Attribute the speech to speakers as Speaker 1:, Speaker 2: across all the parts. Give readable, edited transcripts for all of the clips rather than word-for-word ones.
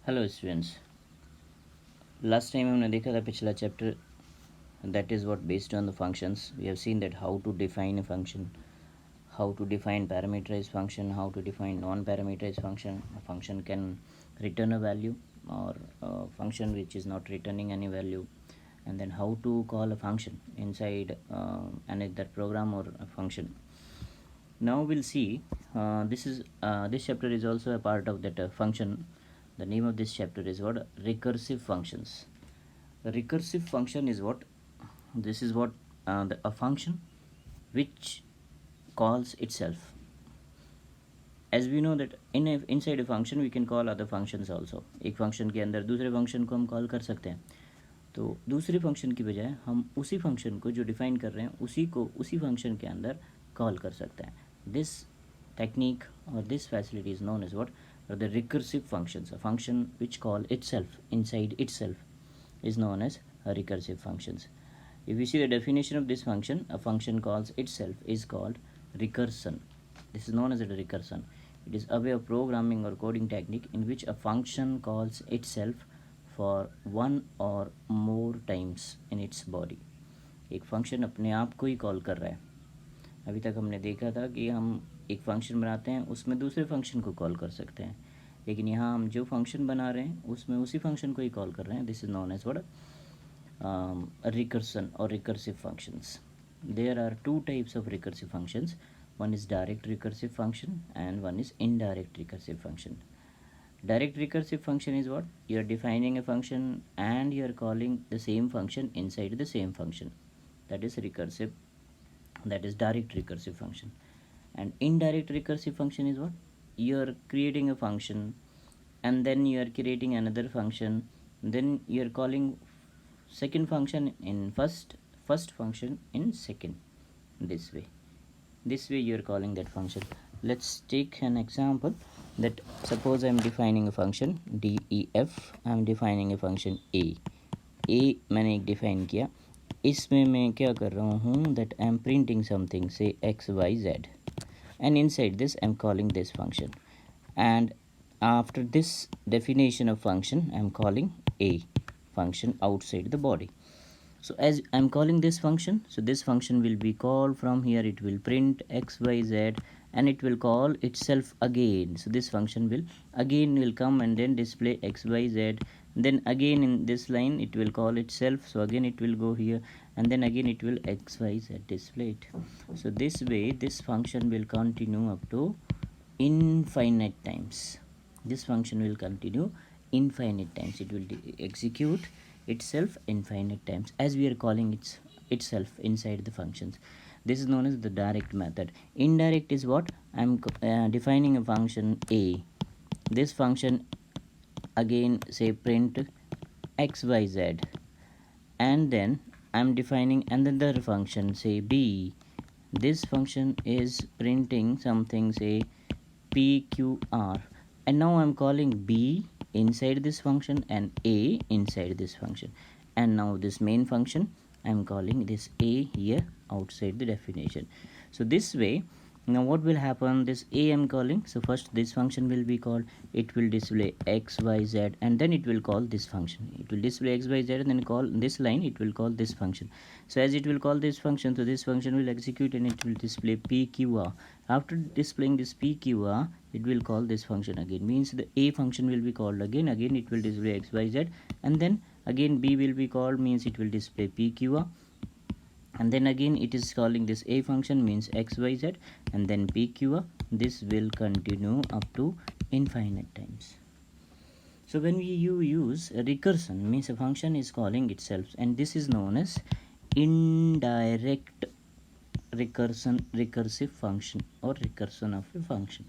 Speaker 1: Hello students, last time हमने देखा था पिछला chapter that is what based on the functions. We have seen that how to define a function, how to define parameterized function, how to define non-parameterized function. A function can return a value or a function which is not returning any value, and then how to call a function inside another program or a function. Now we'll see this chapter is also a part of that function. The name of this chapter is what? Recursive functions. The recursive function is what? This is what a function which calls itself. As we know that inside a function we can call other functions also. एक function के अंदर दूसरे function को हम call कर सकते हैं. तो दूसरे function की बजाय हम उसी function को जो define कर रहे हैं उसी को उसी function के अंदर call कर सकते हैं. This technique or this facility is known as what? The recursive functions. A function which call itself inside itself is known as recursive functions. If you see the definition of this function, a function calls itself is called recursion. This is known as a recursion. It is a way of programming or coding technique in which a function calls itself for one or more times in its body. एक function अपने आप को ही call कर रहा है. अभी तक हमने देखा था कि हम एक फंक्शन बनाते हैं उसमें दूसरे फंक्शन को कॉल कर सकते हैं, लेकिन यहाँ हम जो फंक्शन बना रहे हैं उसमें उसी फंक्शन को ही कॉल कर रहे हैं. This is known as what? Recursion or recursive functions. There are two types of recursive functions. One is direct recursive function and one is indirect recursive function. Direct recursive function is what? You are defining a function and you are calling the same function inside the same function. That is recursive. That is direct recursive function. And indirect recursive function is what? You are creating a function and then you are creating another function, then you are calling second function in first function in second. This way you are calling that function. Let's take an example that suppose I am defining a function def. I am defining a function a मैंने एक define किया. इसमें मैं क्या कर रहा हूँ that I am printing something, say x y z, and inside this I am calling this function, and after this definition of function I am calling a function outside the body. So as I'm calling this function, so this function will be called from here. It will print x y z and it will call itself again. So this function will come and then display x y z, then again in this line it will call itself, so again it will go here and then again it will x y z display it. So this way this function will continue up to infinite times. This function will continue infinite times. It will execute itself infinite times as we are calling itself inside the functions. This is known as the direct method. Indirect is what? I'm defining a function a. This function again say print xyz, and then I'm defining another function say b. This function is printing something say pqr, and now I'm calling b inside this function and a inside this function, and now this main function I'm calling this a here outside the definition. So this way now what will happen, this a I'm calling, so first this function will be called, it will display x y z and then it will call this function, it will display x y z and then call this line, it will call this function. So as it will call this function, so this function will execute and it will display pqr. After displaying this pqr, it will call this function again, means the a function will be called again it will display x y z, and then again b will be called, means it will display pqr, and then again it is calling this a function, means x y z, and then pqr. This will continue up to infinite times. So when you use a recursion, means a function is calling itself, and this is known as indirect recursive function or recursion of a function.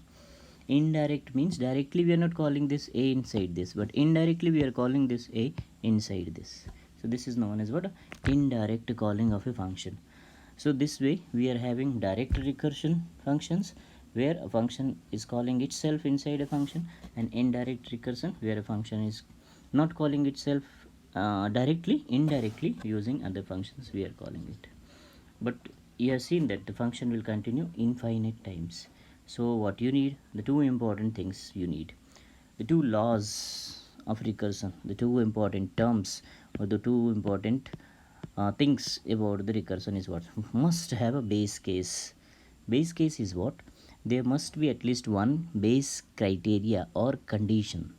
Speaker 1: Indirect means directly we are not calling this a inside this, but indirectly we are calling this a inside this. So this is known as what? Indirect calling of a function. So this way we are having direct recursion functions where a function is calling itself inside a function, and indirect recursion where a function is not calling itself directly, indirectly using other functions we are calling it. But you have seen that the function will continue infinite times. So what you need, the two important things you need, the two laws of recursion, the two important terms or the two important things about the recursion is what? Must have a base case. Base case is what? There must be at least one base criteria or condition.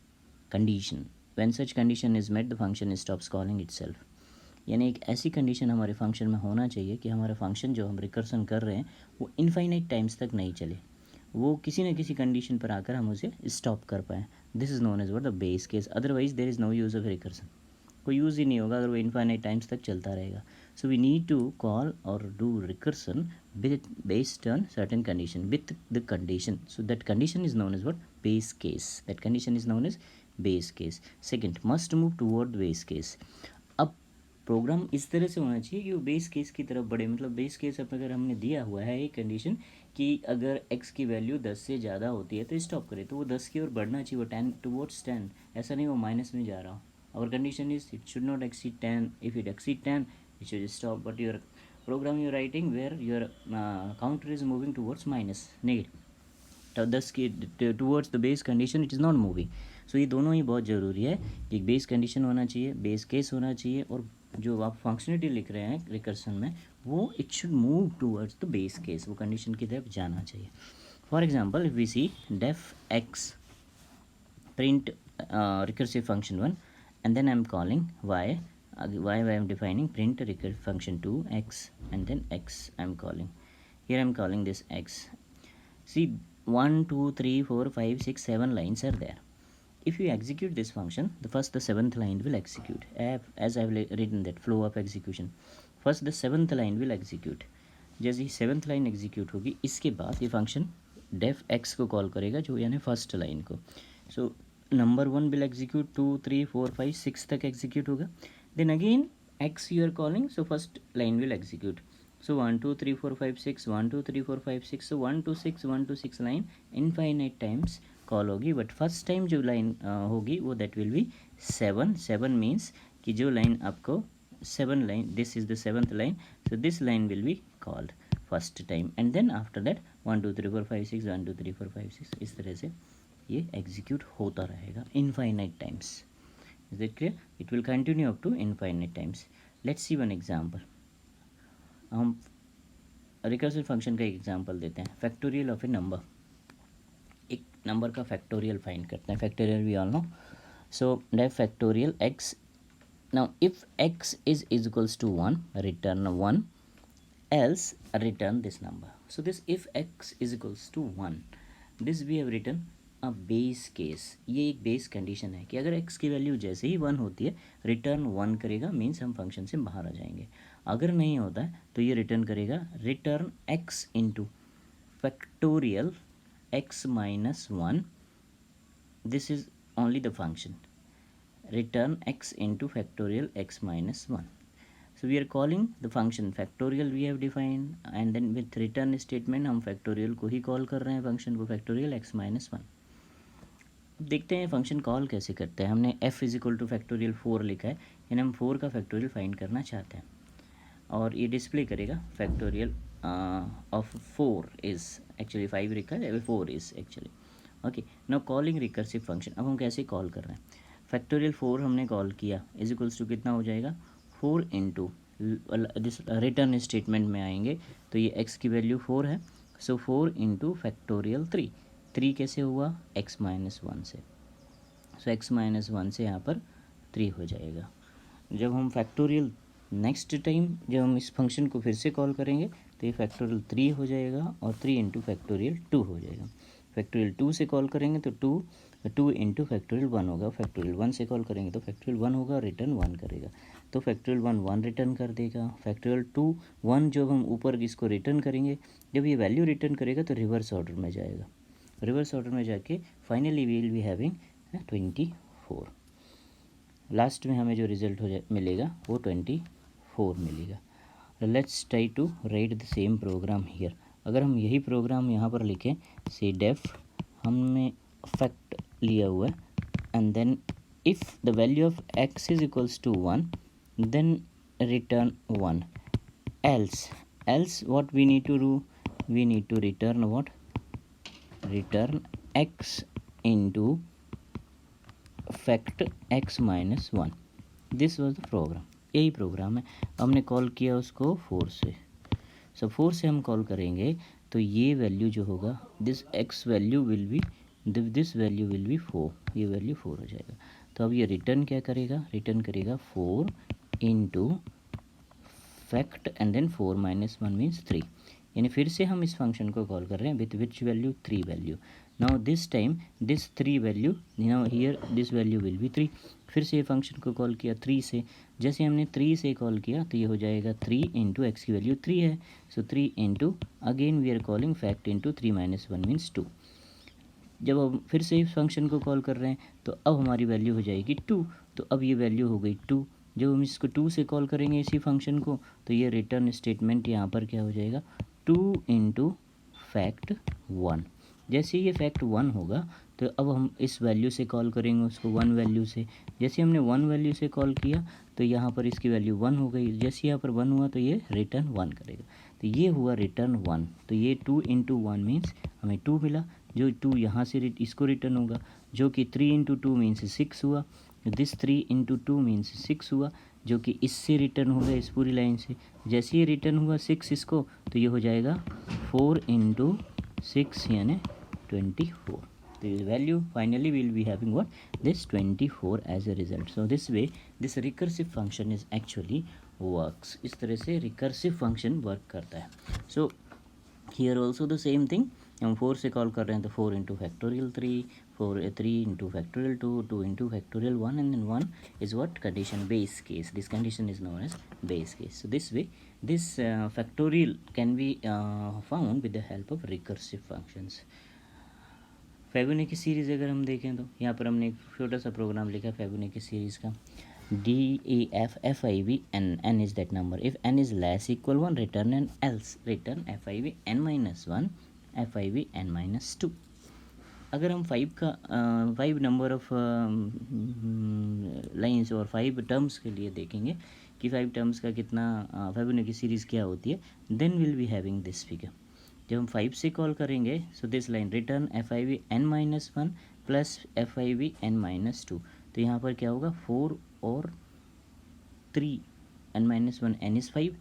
Speaker 1: When such condition is met, the function stops calling itself. यानी एक ऐसी condition हमारे function में होना चाहिए कि हमारा function जो हम रिकर्सन कर रहे हैं वो इनफाइनाइट टाइम्स तक नहीं चले, वो किसी न किसी कंडीशन पर आकर हम उसे स्टॉप कर पाएँ. This is known as what the base case. Otherwise there is no use of recursion. कोई यूज़ ही नहीं होगा अगर वो इनफाइनाइट टाइम्स तक चलता रहेगा. So we need to call और do recursion based on certain condition with the condition. So that condition is known as what? Base case. That condition is known as base case. Second, must move toward base case. अब programme इस तरह से होना चाहिए कि वो base case की तरफ बढ़े. मतलब बेस केस अब अगर हमने दिया हुआ है एक कंडीशन कि अगर x की वैल्यू 10 से ज़्यादा होती है तो स्टॉप करे, तो वो 10 की ओर बढ़ना चाहिए, वो 10 टुवर्ड्स 10. ऐसा नहीं वो माइनस में जा रहा हो. Our condition is it should not exceed 10. If it exceed 10, it should stop. But your program you're writing where your counter is moving towards minus, negative. तो 10 की towards the base condition it is not moving. So ये दोनों ही बहुत ज़रूरी है. एक base condition होना चाहिए, बेस केस होना चाहिए, और जो आप फंक्शनलिटी लिख रहे हैं रिकर्सन में वो it should move towards the base case, वो कंडीशन की तरफ जाना चाहिए. For example if we see def x print recursive function 1, and then I'm calling y I am defining print recursive function 2 x, and then x I'm calling. Here I'm calling this x. See 1 2 3 4 5 6 7 lines are there. If you execute this function, the seventh line will execute. As I've written that flow of execution, first the seventh line will execute. जैसे ही seventh line execute होगी इसके बाद ये function def x को call करेगा, जो यानी first line को. सो नंबर 1 विल एग्जीक्यूट, 2 3 4 5 6 तक एग्जीक्यूट होगा. Then again x you are calling, so first line will execute. So 1 2 3 4 5 6 1 2 3 4 5 6, so 1 2 6 line infinite times call होगी. बट फर्स्ट टाइम जो line होगी वो दैट विल बी 7 मीन्स कि जो line आपको 7 line, this is the seventh line, so this line will be called first time, and then after that 1 2 3 4 5 6 1 2 3 4 5 6 इस तरह से ये एग्जीक्यूट होता रहेगा infinite times. Is it clear? It will continue up to infinite times. Let's see one example. हम recursive function का एक example देते हैं. Factorial of a number. एक नंबर का फैक्टोरियल फाइंड करते हैं. Factorial we all know. So def factorial x. Now if x is equals to 1, return 1, else return this number. So this if x is equals to 1, this we have written a base case. ये एक base condition है कि अगर x की value जैसे ही 1 होती है return 1 करेगा, मीन्स हम फंक्शन से बाहर आ जाएंगे. अगर नहीं होता है तो ये रिटर्न करेगा return x into factorial x minus 1. This is only the function. Return x into factorial x minus 1. So we are calling the function factorial we have defined, and then with return statement हम factorial को ही call कर रहे हैं, function को factorial x minus 1. अब देखते हैं function call कैसे करते हैं. हमने f is equal two factorial 4 लिखा है, यानी हम 4 का फैक्टोरियल फाइंड करना चाहते हैं, और ये डिस्प्ले करेगा फैक्टोरियल ऑफ 4 इज़ एक्चुअली 5 लिखा है, 4 is actually. Okay, now calling recursive function. अब हम कैसे कॉल कर रहे हैं. फैक्टोरियल 4 हमने कॉल किया, इज इक्वल्स टू कितना हो जाएगा 4 इंटू दिस रिटर्न स्टेटमेंट में आएंगे तो ये x की वैल्यू 4 है. सो 4 इंटू फैक्टोरियल 3 कैसे हुआ x माइनस 1 से. सो x माइनस 1 से यहाँ पर 3 हो जाएगा. जब हम फैक्टोरियल नेक्स्ट टाइम जब हम इस फंक्शन को फिर से कॉल करेंगे तो ये फैक्टोरियल 3 हो जाएगा और 3 इंटू फैक्टोरियल 2 हो जाएगा. फैक्टोरियल 2 से कॉल करेंगे तो 2 इंटू फैक्टोरियल 1 होगा. फैक्टोरियल 1 से कॉल करेंगे तो फैक्टोरियल 1 होगा, रिटर्न 1 करेगा. तो फैक्टोरियल 1 रिटर्न कर देगा. फैक्टोरियल 2 1 जब हम ऊपर इसको रिटर्न करेंगे, जब ये वैल्यू रिटर्न करेगा तो रिवर्स ऑर्डर में जाएगा. रिवर्स ऑर्डर में जाके finally we will be having 24. लास्ट में हमें जो रिजल्ट मिलेगा वो 24 मिलेगा. Let's try to write the same program here. अगर हम यही प्रोग्राम यहाँ पर लिखें, सी डेफ हमने फैक्ट लिया हुआ है, and then if the value of x is equals to 1 then return 1. Else what we need to do, we need to return what, return x into fact x minus 1, this was the program, यही program है। हमने call किया उसको 4 से, सो 4 से हम call करेंगे तो ये वैल्यू जो होगा, this x value will be, this value will be 4, ये वैल्यू 4 हो जाएगा। तो अब ये रिटर्न क्या करेगा, रिटर्न करेगा 4 into fact and then 4 minus 1 means 3, यानी फिर से हम इस फंक्शन को कॉल कर रहे हैं with which value, 3 value. Now this time this 3 value, now here this value will be 3, फिर से ये फंक्शन को कॉल किया 3 से, जैसे हमने 3 से कॉल किया तो ये हो जाएगा 3 इंटू एक्स की वैल्यू 3 है, so 3 into again we are calling fact into 3 minus 1 means 2। जब हम फिर से इस फंक्शन को कॉल कर रहे हैं तो अब हमारी वैल्यू हो जाएगी 2, तो अब ये वैल्यू हो गई 2। जब हम इसको 2 से कॉल करेंगे इसी फंक्शन को तो ये रिटर्न स्टेटमेंट यहाँ पर क्या हो जाएगा, 2 इंटू फैक्ट 1। जैसे ये फैक्ट 1 होगा तो अब हम इस वैल्यू से कॉल करेंगे उसको 1 वैल्यू से, जैसे हमने 1 वैल्यू से कॉल किया तो यहाँ पर इसकी वैल्यू 1 हो गई, जैसे यहाँ पर 1 हुआ तो ये रिटर्न 1 करेगा, तो ये हुआ रिटर्न 1। तो ये 2 इंटू 1 मीन्स हमें 2 मिला, जो 2 यहाँ से इसको रिटर्न होगा, जो कि 3 इंटू 2 मीन्स 6 हुआ, दिस 3 इंटू 2 मीन्स 6 हुआ, जो कि इससे रिटर्न होगा इस पूरी लाइन से, जैसे ये रिटर्न हुआ 6 इसको तो ये हो जाएगा 4 इंटू 6 यानी 24। The value finally will be having what, this 24 as a result. So this way this recursive function is actually works, इस तरह से recursive function work करता है। So here also the same thing, हम 4 से कॉल कर रहे हैं तो 4 into factorial 3, 3 into factorial 2, 2 into factorial 1 and then 1 is what, condition base case, this condition is known as base case. So this way this factorial can be found with the help of recursive functions. Fibonacci series अगर हम देखें तो यहाँ पर हमने एक छोटा सा प्रोग्राम लिखा फेबोनाची सीरीज़ का, DEF FIV is that number, if n is less equal 1 return n, else return FIV n minus 1 FIV n minus 2। अगर हम 5 नंबर ऑफ लाइंस और 5 टर्म्स के लिए देखेंगे कि 5 टर्म्स का कितना फेबोनाची सीरीज़ क्या होती है, then will be having this figure. जब हम 5 से कॉल करेंगे so this line return FIV n minus 1 plus FIV n minus 2, तो यहाँ पर क्या होगा 4 और 3, n minus 1 n is 5,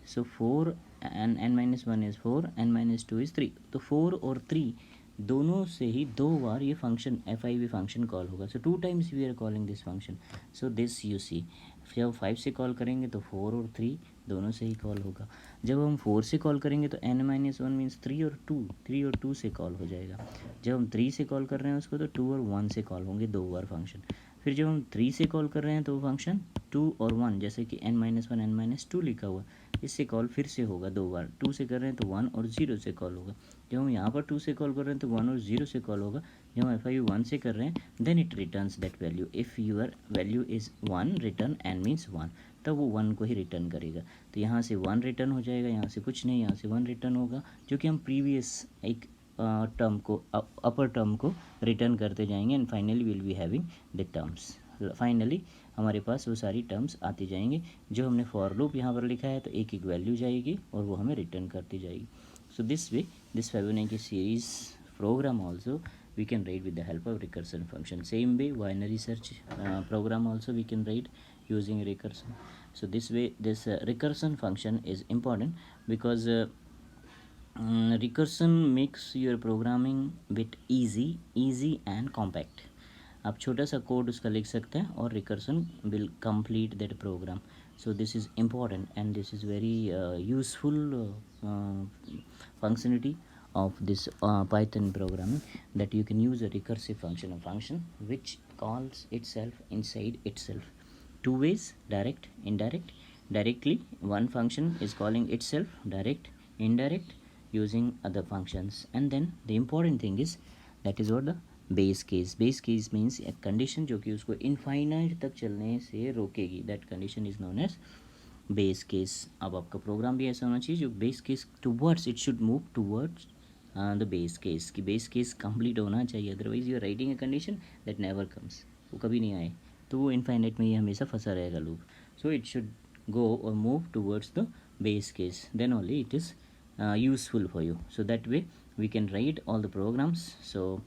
Speaker 1: so 4 and n minus 1 is 4, n minus 2 is 3, तो 4 और 3 दोनों से ही 2 बार ये फंक्शन FIV फंक्शन कॉल होगा, so 2 times we are calling this function. So this you see, जब 5 से कॉल करेंगे तो 4 और 3 दोनों से ही कॉल होगा, जब हम 4 से कॉल करेंगे तो n माइनस 1 मीन्स 3 और 2 से कॉल हो जाएगा, जब हम 3 से कॉल कर रहे हैं उसको तो 2 और 1 से कॉल होंगे 2 बार फंक्शन, फिर जब हम 3 से कॉल कर रहे हैं तो फंक्शन 2 और 1, जैसे कि n माइनस 1 n माइनस 2 लिखा हुआ, इससे कॉल फिर से होगा 2 बार, 2 से कर रहे हैं तो 1 और 0 से कॉल होगा, जब हम यहाँ पर 2 से कॉल कर रहे हैं तो 1 और 0 से कॉल होगा, जब हम FIV 1 से कर रहे हैं then it returns that value, if your value is 1 return n means 1, तब वो 1 को ही रिटर्न करेगा, तो यहाँ से 1 रिटर्न हो जाएगा, यहाँ से कुछ नहीं, यहाँ से 1 रिटर्न होगा, जो कि हम प्रीवियस एक टर्म को अपर टर्म को रिटर्न करते जाएंगे and finally will be having the terms. Finally हमारे पास वो सारी टर्म्स आती जाएंगे, जो हमने फॉर लूप यहाँ पर लिखा है तो एक एक वैल्यू जाएगी और वो हमें रिटर्न करती जाएगी। So this way this Fibonacci series program also we can write with the help of recursion function. Same way binary search program also we can write using recursion. So this way this recursion function is important because recursion makes your programming bit easy and compact. आप छोटा सा code उसका लिख सकते हैं और recursion will complete that program. So this is important and this is very useful functionality of this Python programming, that you can use a recursive function, a function which calls itself inside itself, two ways, direct, indirect. Directly one function is calling itself, direct, indirect, using other functions, and then the important thing is that is what the base case means एक condition जो कि उसको इनफाइनाइट तक चलने से रोकेगी, that condition is known as base case. अब आपका प्रोग्राम भी ऐसा होना चाहिए जो base case towards, it should move towards the base case, कि बेस केस कंप्लीट होना चाहिए, otherwise you are writing a condition that never comes, वो कभी नहीं आए, तो वो इनफाइनाइट में ही हमेशा फंसा रहेगा loop. So it should go or move towards the base case, then only it is useful for you. So that way we can write all the programs. So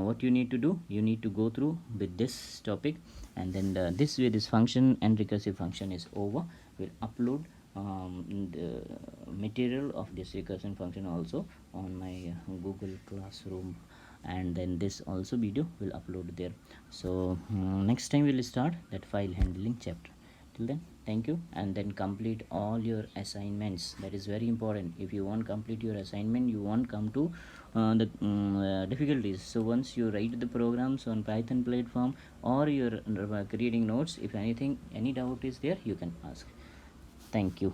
Speaker 1: what you need to do, you need to go through with this topic, and then this with this function and recursive function is over. We'll upload the material of this recursive function also on my Google Classroom, and then this also video will upload there. So next time we'll start that file handling chapter. Till then, thank you, and then complete all your assignments. That is very important. If you won't complete your assignment, you won't come to the difficulties. So once you write the programs on Python platform, or you're creating notes, if anything, any doubt is there, you can ask. Thank you.